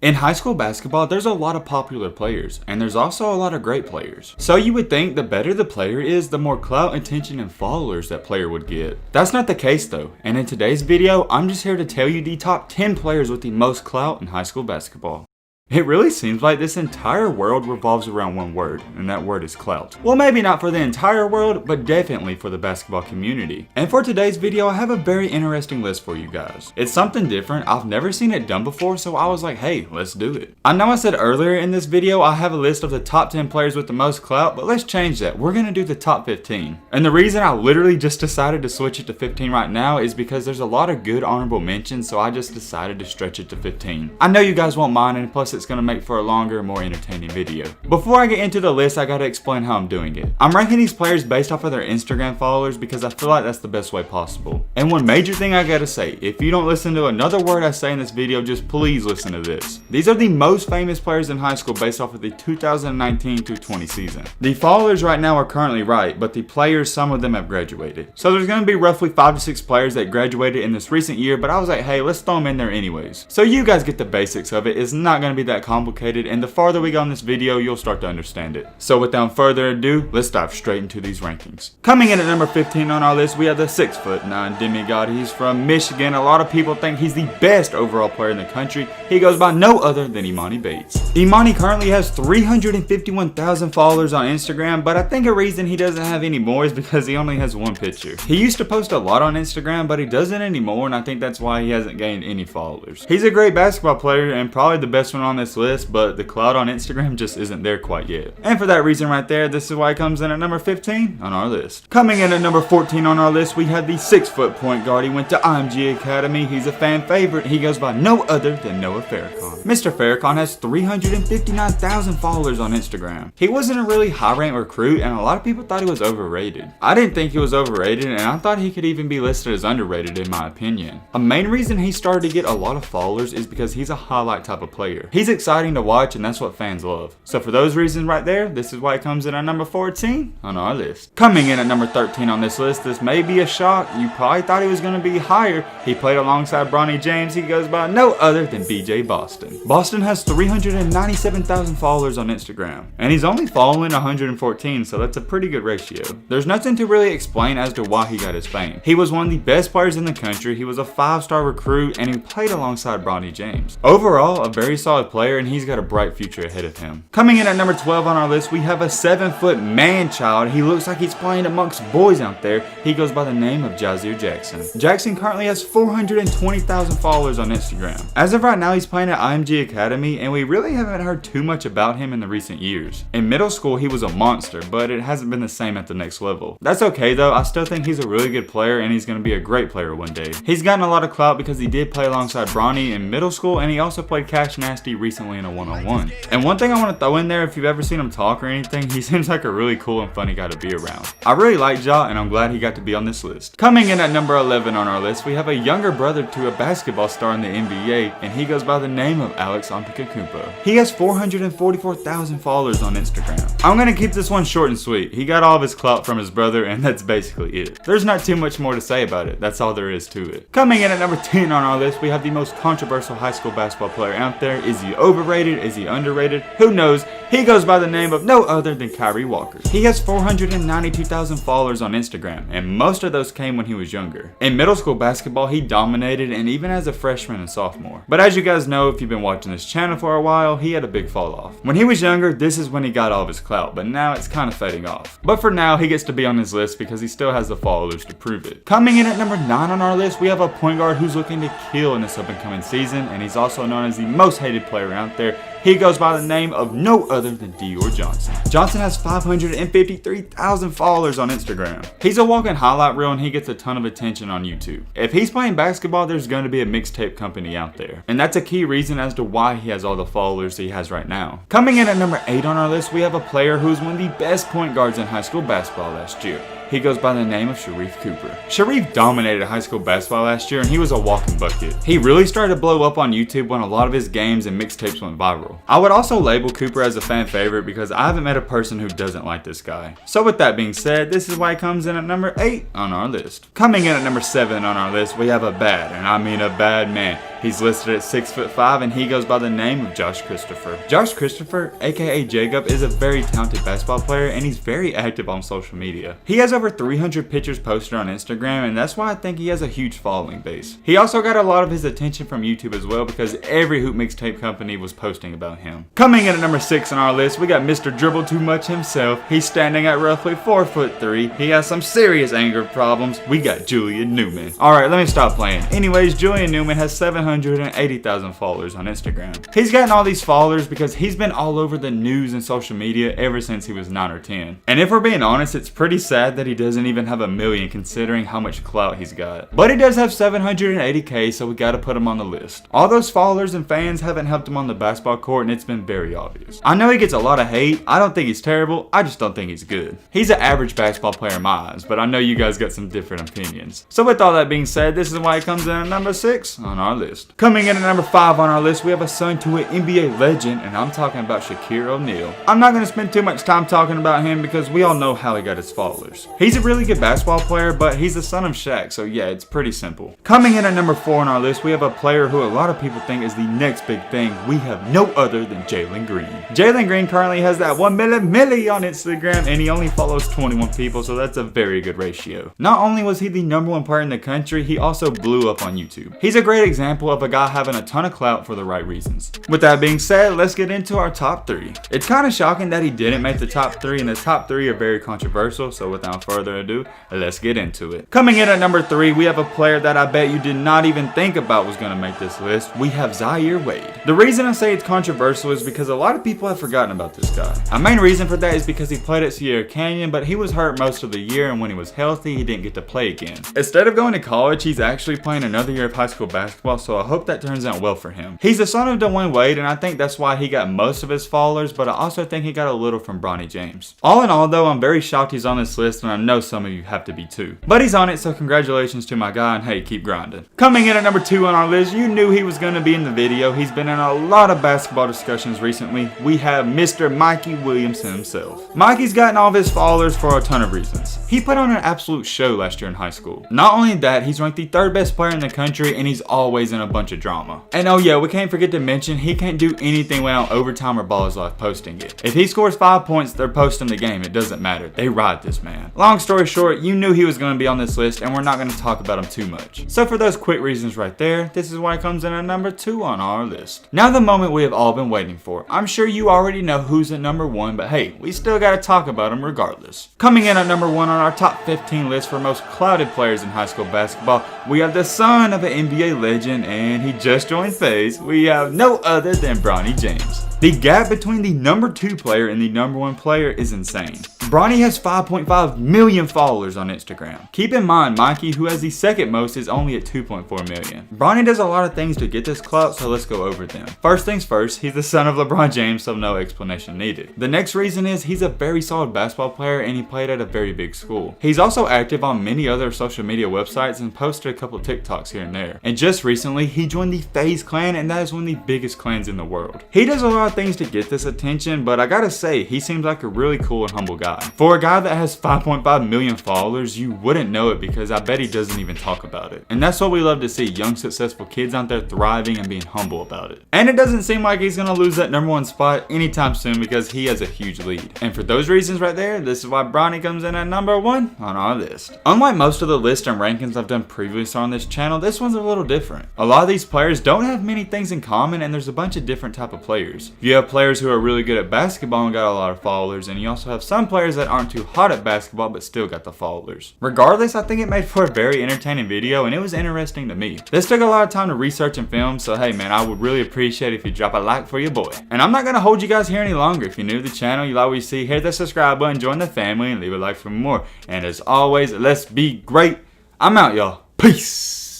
In high school basketball, there's a lot of popular players, and there's also a lot of great players. So you would think the better the player is, the more clout, attention, and followers that player would get. That's not the case though, and in today's video, I'm just here to tell you the top 10 players with the most clout in high school basketball. It really seems like this entire world revolves around one word, and that word is clout. Well, maybe not for the entire world, but definitely for the basketball community. And for today's video, I have a very interesting list for you guys. It's something different, I've never seen it done before, so I was like, hey, let's do it. I know I said earlier in this video, I have a list of the top 10 players with the most clout, but let's change that. We're gonna do the top 15. And the reason I literally just decided to switch it to 15 right now is because there's a lot of good honorable mentions, so I just decided to stretch it to 15. I know you guys won't mind, and plus it's gonna make for a longer, more entertaining video. Before I get into the list, I gotta explain how I'm doing it. I'm ranking these players based off of their Instagram followers because I feel like that's the best way possible. And one major thing I gotta say, if you don't listen to another word I say in this video, just please listen to this. These are the most famous players in high school based off of the 2019-20 season. The followers right now are currently right, but the players, some of them have graduated. So there's gonna be roughly 5 to 6 players that graduated in this recent year, but I was like, hey, let's throw them in there anyways. So you guys get the basics of it. It's not gonna be that complicated, and the farther we go in this video, you'll start to understand it. So without further ado, let's dive straight into these rankings. Coming in at number 15 on our list, we have the 6'9" Demigod. He's from Michigan. A lot of people think he's the best overall player in the country. He goes by no other than Imani Bates. Imani currently has 351,000 followers on Instagram, but I think a reason he doesn't have any more is because he only has one picture. He used to post a lot on Instagram, but he doesn't anymore, and I think that's why he hasn't gained any followers. He's a great basketball player and probably the best one on this list, but the clout on Instagram just isn't there quite yet. And for that reason right there, this is why it comes in at number 15 on our list. Coming in at number 14 on our list, we have the 6-foot point guard. He went to IMG Academy. He's a fan favorite. He goes by no other than Noah Farrakhan. Mr. Farrakhan has 359,000 followers on Instagram. He wasn't a really high-ranked recruit, and a lot of people thought he was overrated. I didn't think he was overrated, and I thought he could even be listed as underrated in my opinion. A main reason he started to get a lot of followers is because he's a highlight type of player. He's exciting to watch, and that's what fans love. So for those reasons right there, this is why it comes in at number 14 on our list. Coming in at number 13 on this list, this may be a shock. You probably thought he was going to be higher. He played alongside Bronny James. He goes by no other than BJ Boston. Boston has 397,000 followers on Instagram, and he's only following 114, so that's a pretty good ratio. There's nothing to really explain as to why he got his fame. He was one of the best players in the country. He was a 5-star recruit, and he played alongside Bronny James. Overall, a very solid player, and he's got a bright future ahead of him. Coming in at number 12 on our list, we have a 7-foot man-child. He looks like he's playing amongst boys out there. He goes by the name of Zyaire Jackson. Jackson currently has 420,000 followers on Instagram. As of right now, he's playing at IMG Academy, and we really haven't heard too much about him in the recent years. In middle school, he was a monster, but it hasn't been the same at the next level. That's okay though. I still think he's a really good player, and he's going to be a great player one day. He's gotten a lot of clout because he did play alongside Bronny in middle school, and he also played Cash Nasty recently in a one-on-one. And one thing I want to throw in there, if you've ever seen him talk or anything, he seems like a really cool and funny guy to be around. I really like Ja, and I'm glad he got to be on this list. Coming in at number 11 on our list, we have a younger brother to a basketball star in the NBA, and he goes by the name of Alex Antetokounmpo. He has 444,000 followers on Instagram. I'm gonna keep this one short and sweet. He got all of his clout from his brother, and that's basically it. There's not too much more to say about it. That's all there is to it. Coming in at number 10 on our list, we have the most controversial high school basketball player out there. Is he overrated? Is he underrated? Who knows? He goes by the name of no other than Kyrie Walker. He has 492,000 followers on Instagram, and most of those came when he was younger. In middle school basketball, he dominated, and even as a freshman and sophomore. But as you guys know, if you've been watching this channel for a while, he had a big fall off. When he was younger, this is when he got all of his clout, but now it's kind of fading off. But for now, he gets to be on this list because he still has the followers to prove it. Coming in at number 9 on our list, we have a point guard who's looking to kill in this up-and-coming season, and he's also known as the most hated player out there. He goes by the name of no other than Dion Johnson. Johnson has 553,000 followers on Instagram. He's a walking highlight reel, and he gets a ton of attention on YouTube. If he's playing basketball, there's going to be a mixtape company out there. And that's a key reason as to why he has all the followers he has right now. Coming in at number 8 on our list, we have a player who's one of the best point guards in high school basketball last year. He goes by the name of Sharif Cooper. Sharif dominated high school basketball last year, and he was a walking bucket. He really started to blow up on YouTube when a lot of his games and mixtapes went viral. I would also label Cooper as a fan favorite because I haven't met a person who doesn't like this guy. So with that being said, this is why he comes in at number 8 on our list. Coming in at number 7 on our list, we have a bad, and I mean a bad man. He's listed at 6'5" and he goes by the name of Josh Christopher. Josh Christopher, aka Jacob, is a very talented basketball player and he's very active on social media. He has over 300 pictures posted on Instagram and that's why I think he has a huge following base. He also got a lot of his attention from YouTube as well because every Hoop Mixtape company was posting about him. Coming in at number 6 on our list, we got Mr. Dribble Too Much himself. He's standing at roughly 4'3". He has some serious anger problems. We got Julian Newman. Alright, let me stop playing. Anyways, Julian Newman has 780,000 followers on Instagram. He's gotten all these followers because he's been all over the news and social media ever since he was 9 or 10. And if we're being honest, it's pretty sad that he doesn't even have a million considering how much clout he's got. But he does have 780k, so we gotta put him on the list. All those followers and fans haven't helped him on the basketball court and it's been very obvious. I know he gets a lot of hate. I don't think he's terrible. I just don't think he's good. He's an average basketball player in my eyes, but I know you guys got some different opinions. So with all that being said, this is why he comes in at number 6 on our list. Coming in at number 5 on our list, we have a son to an NBA legend, and I'm talking about Shaquille O'Neal. I'm not going to spend too much time talking about him because we all know how he got his followers. He's a really good basketball player, but he's the son of Shaq, so yeah, it's pretty simple. Coming in at number 4 on our list, we have a player who a lot of people think is the next big thing. We have no other than Jaylen Green. Jaylen Green currently has that 1 million on Instagram, and he only follows 21 people, so that's a very good ratio. Not only was he the #1 player in the country, he also blew up on YouTube. He's a great example of a guy having a ton of clout for the right reasons. With that being said, let's get into our top 3. It's kind of shocking that he didn't make the top 3, and the top 3 are very controversial, so without further ado, let's get into it. Coming in at number 3, we have a player that I bet you did not even think about was going to make this list. We have Zyaire Wade. The reason I say it's controversial is because a lot of people have forgotten about this guy. A main reason for that is because he played at Sierra Canyon, but he was hurt most of the year, and when he was healthy, he didn't get to play again. Instead of going to college, he's actually playing another year of high school basketball, so I hope that turns out well for him. He's the son of Dwayne Wade, and I think that's why he got most of his followers, but I also think he got a little from Bronny James. All in all though, I'm very shocked he's on this list, and I know some of you have to be too. But he's on it, so congratulations to my guy, and hey, keep grinding. Coming in at number 2 on our list, you knew he was going to be in the video. He's been in a lot of basketball discussions recently. We have Mr. Mikey Williamson himself. Mikey's gotten all of his followers for a ton of reasons. He put on an absolute show last year in high school. Not only that, he's ranked the 3rd best player in the country, and he's always in a bunch of drama. And oh yeah, we can't forget to mention, he can't do anything without overtime or ball is life posting it. If he scores 5 points, they're posting the game. It doesn't matter. They ride this man. Long story short, you knew he was going to be on this list, and we're not going to talk about him too much. So for those quick reasons right there, this is why it comes in at number 2 on our list. Now the moment we have all been waiting for. I'm sure you already know who's at number 1, but hey, we still got to talk about him regardless. Coming in at number 1 on our top 15 list for most clouded players in high school basketball, we have the son of an NBA legend, and he just joined FaZe. We have no other than Bronny James. The gap between the number 2 player and the number 1 player is insane. Bronny has 5.5 million followers on Instagram. Keep in mind, Mikey, who has the 2nd most, is only at 2.4 million. Bronny does a lot of things to get this clout, so let's go over them. First things first, he's the son of LeBron James, so no explanation needed. The next reason is he's a very solid basketball player and he played at a very big school. He's also active on many other social media websites and posted a couple TikToks here and there. And just recently, he joined the FaZe clan, and that is one of the biggest clans in the world. He does a lot of things to get this attention, but I gotta say, he seems like a really cool and humble guy. For a guy that has 5.5 million followers, you wouldn't know it because I bet he doesn't even talk about it. And that's what we love to see, young successful kids out there thriving and being humble about it. And it doesn't seem like he's gonna lose that number 1 spot anytime soon because he has a huge lead. And for those reasons right there, this is why Bronny comes in at number 1 on our list. Unlike most of the lists and rankings I've done previously on this channel, this one's a little different. A lot of these players don't have many things in common, and there's a bunch of different type of players. You have players who are really good at basketball and got a lot of followers, and you also have some players that aren't too hot at basketball but still got the followers. Regardless, I think it made for a very entertaining video, and it was interesting to me. This took a lot of time to research and film, so hey man, I would really appreciate if you drop a like for your boy. And I'm not gonna hold you guys here any longer. If you're new to the channel, you'll always see, hit the subscribe button, join the family, and leave a like for more. And as always, let's be great. I'm out, y'all. Peace.